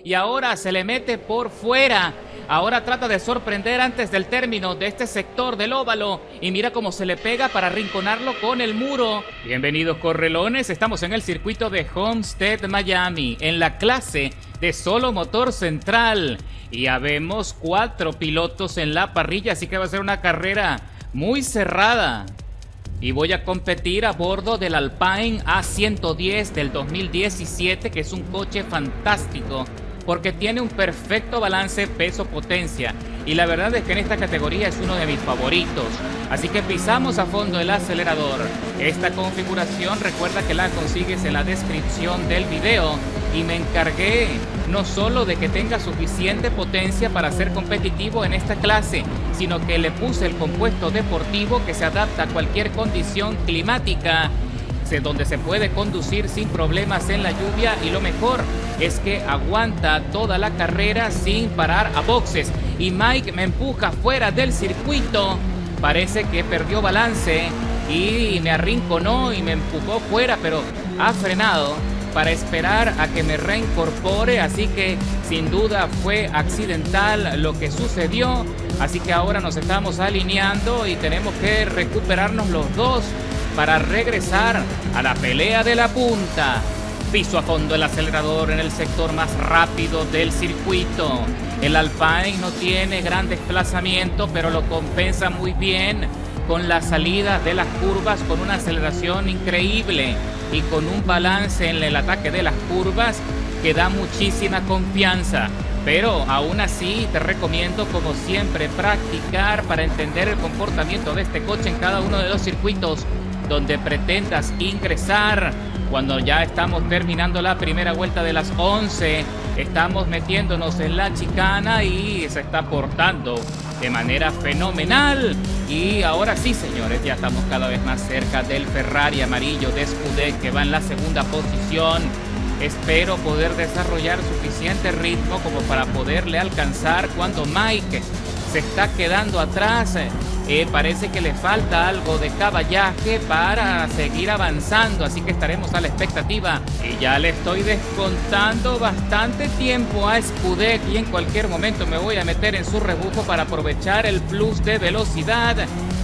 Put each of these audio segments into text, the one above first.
y ahora se le mete por fuera. Ahora trata de sorprender antes del término de este sector del óvalo y mira cómo se le pega para arrinconarlo con el muro. Bienvenidos correlones, estamos en el circuito de Homestead, Miami, en la clase de solo motor central. Y ya vemos 4 pilotos en la parrilla, así que va a ser una carrera muy cerrada. Y voy a competir a bordo del Alpine A110 del 2017, que es un coche fantástico porque tiene un perfecto balance peso-potencia y la verdad es que en esta categoría es uno de mis favoritos. Así que pisamos a fondo el acelerador. Esta configuración recuerda que la consigues en la descripción del video y me encargué no solo de que tenga suficiente potencia para ser competitivo en esta clase, sino que le puse el compuesto deportivo que se adapta a cualquier condición climática, donde se puede conducir sin problemas en la lluvia, y lo mejor es que aguanta toda la carrera sin parar a boxes. Y Mike me empuja fuera del circuito, parece que perdió balance y me arrinconó y me empujó fuera, pero ha frenado para esperar a que me reincorpore, así que sin duda fue accidental lo que sucedió. Así que ahora nos estamos alineando y tenemos que recuperarnos los dos para regresar a la pelea de la punta. Piso a fondo el acelerador en el sector más rápido del circuito. El Alpine no tiene gran desplazamiento, pero lo compensa muy bien con la salida de las curvas, con una aceleración increíble y con un balance en el ataque de las curvas que da muchísima confianza. Pero aún así te recomiendo, como siempre, practicar para entender el comportamiento de este coche en cada uno de los circuitos donde pretendas ingresar. Cuando ya estamos terminando la primera vuelta de las 11, estamos metiéndonos en la chicana y se está portando de manera fenomenal. Y ahora sí, señores, ya estamos cada vez más cerca del Ferrari amarillo de Scudetto, que va en la segunda posición. Espero poder desarrollar suficiente ritmo como para poderle alcanzar cuando Mike se está quedando atrás. Parece que le falta algo de caballaje para seguir avanzando, así que estaremos a la expectativa. Y ya le estoy descontando bastante tiempo a Scudetto y en cualquier momento me voy a meter en su rebufo para aprovechar el plus de velocidad.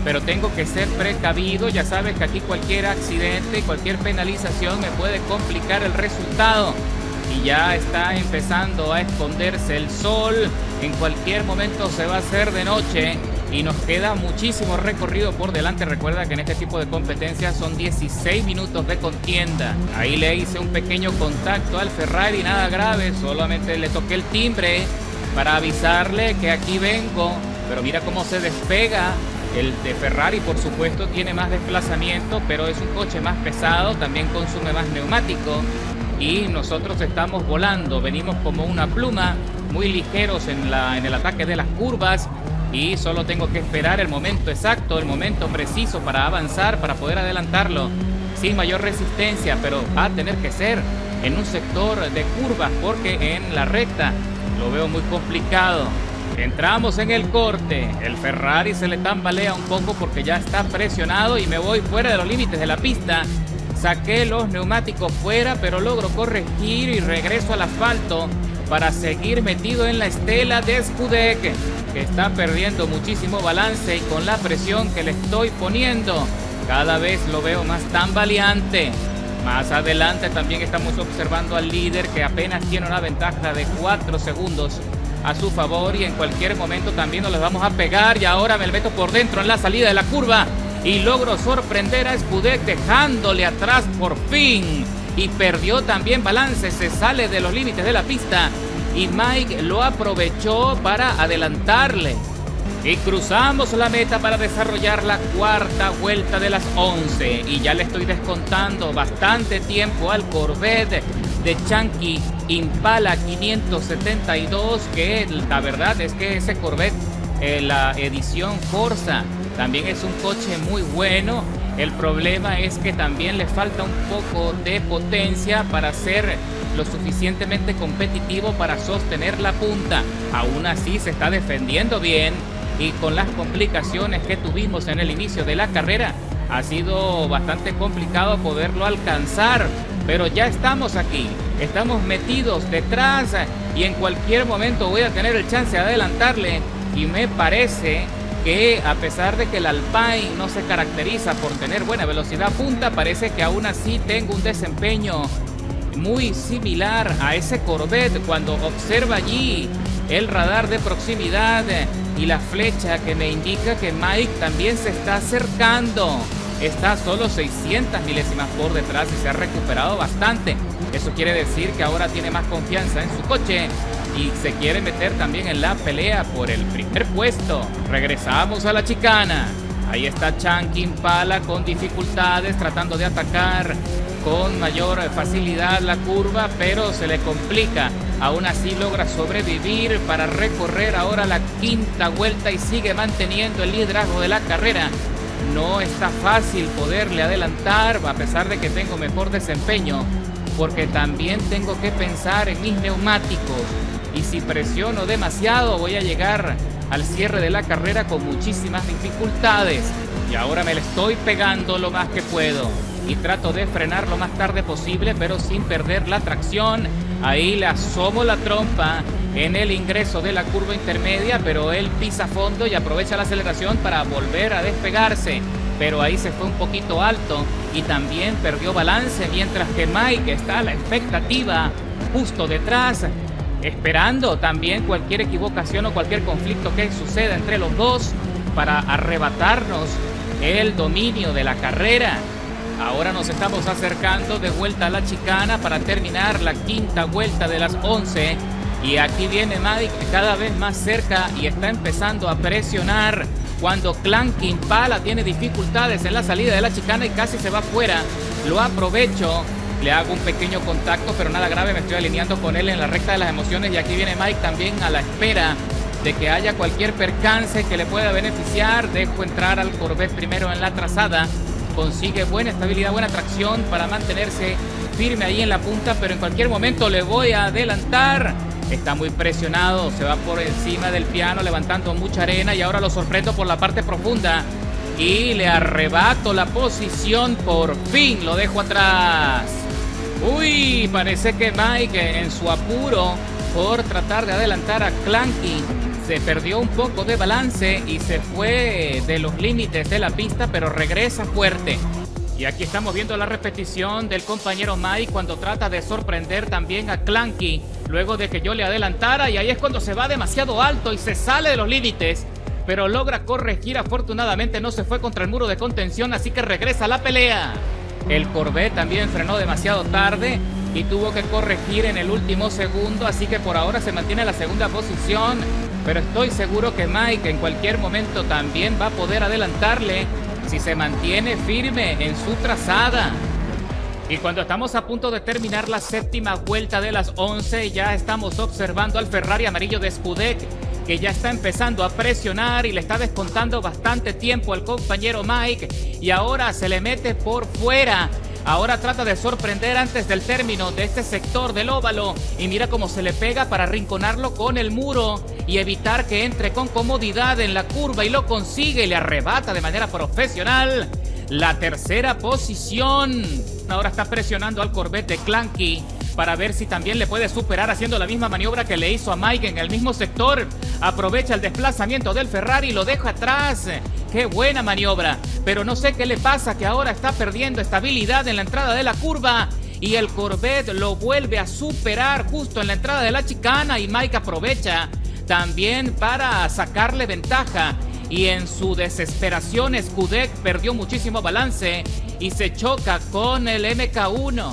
Pero tengo que ser precavido, ya sabes que aquí cualquier accidente, cualquier penalización me puede complicar el resultado. Y ya está empezando a esconderse el sol, en cualquier momento se va a hacer de noche y nos queda muchísimo recorrido por delante. Recuerda que en este tipo de competencias son 16 minutos de contienda. Ahí le hice un pequeño contacto al Ferrari, nada grave, solamente le toqué el timbre para avisarle que aquí vengo, pero mira cómo se despega. El de Ferrari, por supuesto, tiene más desplazamiento, pero es un coche más pesado, también consume más neumático. Y nosotros estamos volando, venimos como una pluma, muy ligeros en el ataque de las curvas. Y solo tengo que esperar el momento exacto, el momento preciso para avanzar, para poder adelantarlo sin mayor resistencia. Pero va a tener que ser en un sector de curvas, porque en la recta lo veo muy complicado. Entramos en el corte, el Ferrari se le tambalea un poco porque ya está presionado y me voy fuera de los límites de la pista. Saqué los neumáticos fuera, pero logro corregir y regreso al asfalto para seguir metido en la estela de Scudetto, que está perdiendo muchísimo balance, y con la presión que le estoy poniendo cada vez lo veo más tambaleante. Más adelante también estamos observando al líder, que apenas tiene una ventaja de 4 segundos a su favor, y en cualquier momento también nos les vamos a pegar. Y ahora me meto por dentro en la salida de la curva y logro sorprender a Scudetto dejándole atrás por fin, y perdió también balance, se sale de los límites de la pista y Mike lo aprovechó para adelantarle. Y cruzamos la meta para desarrollar la cuarta vuelta de las 11 y ya le estoy descontando bastante tiempo al Corvette de Chunky Impala 572, que la verdad es que ese Corvette, la edición Forza, también es un coche muy bueno. El problema es que también le falta un poco de potencia para ser lo suficientemente competitivo para sostener la punta. Aún así se está defendiendo bien, y con las complicaciones que tuvimos en el inicio de la carrera ha sido bastante complicado poderlo alcanzar. pero ya estamos aquí, estamos metidos detrás y en cualquier momento voy a tener el chance de adelantarle. Y me parece que a pesar de que el Alpine no se caracteriza por tener buena velocidad punta, parece que aún así tengo un desempeño muy similar a ese Corvette. Cuando observa allí el radar de proximidad y la flecha que me indica que Mike también se está acercando, está solo 600 milésimas por detrás y se ha recuperado bastante. Eso quiere decir que ahora tiene más confianza en su coche y se quiere meter también en la pelea por el primer puesto. Regresamos a la chicana. Ahí está Chunky Impala con dificultades, tratando de atacar con mayor facilidad la curva, pero se le complica. Aún así logra sobrevivir para recorrer ahora la quinta vuelta y sigue manteniendo el liderazgo de la carrera. No está fácil poderle adelantar, a pesar de que tengo mejor desempeño, porque también tengo que pensar en mis neumáticos. Y si presiono demasiado voy a llegar al cierre de la carrera con muchísimas dificultades. Y ahora me le estoy pegando lo más que puedo y trato de frenar lo más tarde posible, pero sin perder la tracción. Ahí le asomo la trompa en el ingreso de la curva intermedia, pero él pisa fondo y aprovecha la aceleración para volver a despegarse. Pero ahí se fue un poquito alto y también perdió balance, mientras que Mike está a la expectativa justo detrás, esperando también cualquier equivocación o cualquier conflicto que suceda entre los dos para arrebatarnos el dominio de la carrera. Ahora nos estamos acercando de vuelta a la chicana para terminar la quinta vuelta de las 11. Y aquí viene Mike cada vez más cerca y está empezando a presionar. Cuando Clanky Impala tiene dificultades en la salida de la chicana y casi se va fuera, lo aprovecho. Le hago un pequeño contacto, pero nada grave, me estoy alineando con él en la recta de las emociones. Y aquí viene Mike también a la espera de que haya cualquier percance que le pueda beneficiar. Dejo entrar al Corvette primero en la trazada. Consigue buena estabilidad, buena tracción para mantenerse firme ahí en la punta, pero en cualquier momento le voy a adelantar. Está muy presionado, se va por encima del piano levantando mucha arena y ahora lo sorprendo por la parte profunda y le arrebato la posición. Por fin lo dejo atrás. Uy, parece que Mike en su apuro por tratar de adelantar a Clanky se perdió un poco de balance y se fue de los límites de la pista, pero regresa fuerte. Y aquí estamos viendo la repetición del compañero Mike cuando trata de sorprender también a Clanky luego de que yo le adelantara, y ahí es cuando se va demasiado alto y se sale de los límites, pero logra corregir. Afortunadamente no se fue contra el muro de contención, así que regresa a la pelea. El Corvette también frenó demasiado tarde y tuvo que corregir en el último segundo, así que por ahora se mantiene en la segunda posición, pero estoy seguro que Mike en cualquier momento también va a poder adelantarle si se mantiene firme en su trazada. Y cuando estamos a punto de terminar la séptima vuelta de las 11, ya estamos observando al Ferrari amarillo de Scudec, que ya está empezando a presionar y le está descontando bastante tiempo al compañero Mike, y ahora se le mete por fuera. Ahora trata de sorprender antes del término de este sector del óvalo y mira cómo se le pega para arrinconarlo con el muro y evitar que entre con comodidad en la curva, y lo consigue y le arrebata de manera profesional la tercera posición. Ahora está presionando al Corvette de Clanky para ver si también le puede superar haciendo la misma maniobra que le hizo a Mike en el mismo sector. Aprovecha el desplazamiento del Ferrari y lo deja atrás. ¡Qué buena maniobra! Pero no sé qué le pasa, que ahora está perdiendo estabilidad en la entrada de la curva y el Corvette lo vuelve a superar justo en la entrada de la chicana, y Mike aprovecha también para sacarle ventaja. Y en su desesperación Scudec perdió muchísimo balance y se choca con el MK1.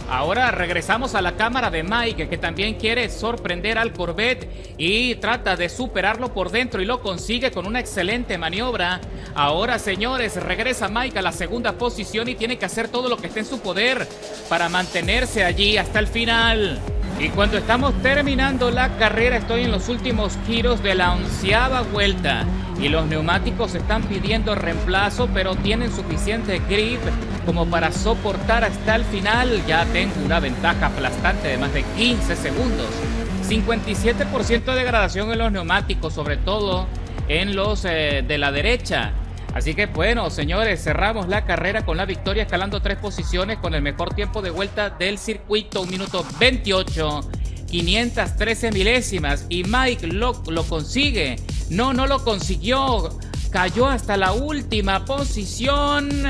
Ahora regresamos a la cámara de Mike, que también quiere sorprender al Corvette y trata de superarlo por dentro y lo consigue con una excelente maniobra. Ahora, señores, regresa Mike a la segunda posición y tiene que hacer todo lo que esté en su poder para mantenerse allí hasta el final. Y cuando estamos terminando la carrera, estoy en los últimos giros de la 11ª vuelta y los neumáticos están pidiendo reemplazo, pero tienen suficiente grip como para soportar hasta el final. Ya tengo una ventaja aplastante de más de 15 segundos. 57% de degradación en los neumáticos, sobre todo en los de la derecha. Así que bueno, señores, cerramos la carrera con la victoria, escalando 3 posiciones con el mejor tiempo de vuelta del circuito, 1 minuto 28, 513 milésimas. Y Mike lo consigue. No lo consiguió. Cayó hasta la última posición.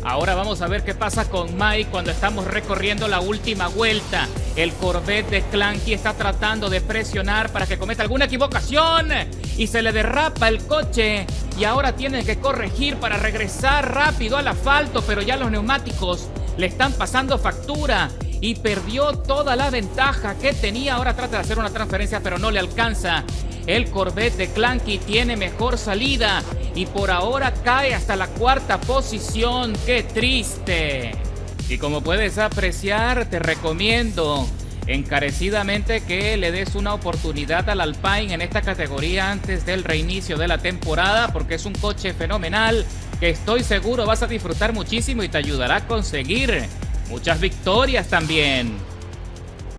Ahora vamos a ver qué pasa con Mike cuando estamos recorriendo la última vuelta. El Corvette de Clanky está tratando de presionar para que cometa alguna equivocación y se le derrapa el coche y ahora tiene que corregir para regresar rápido al asfalto, pero ya los neumáticos le están pasando factura y perdió toda la ventaja que tenía. Ahora trata de hacer una transferencia, pero no le alcanza. El Corvette de Clanky tiene mejor salida y por ahora cae hasta la 4ª posición. ¡Qué triste! Y como puedes apreciar, te recomiendo encarecidamente que le des una oportunidad al Alpine en esta categoría antes del reinicio de la temporada, porque es un coche fenomenal que estoy seguro vas a disfrutar muchísimo y te ayudará a conseguir muchas victorias también.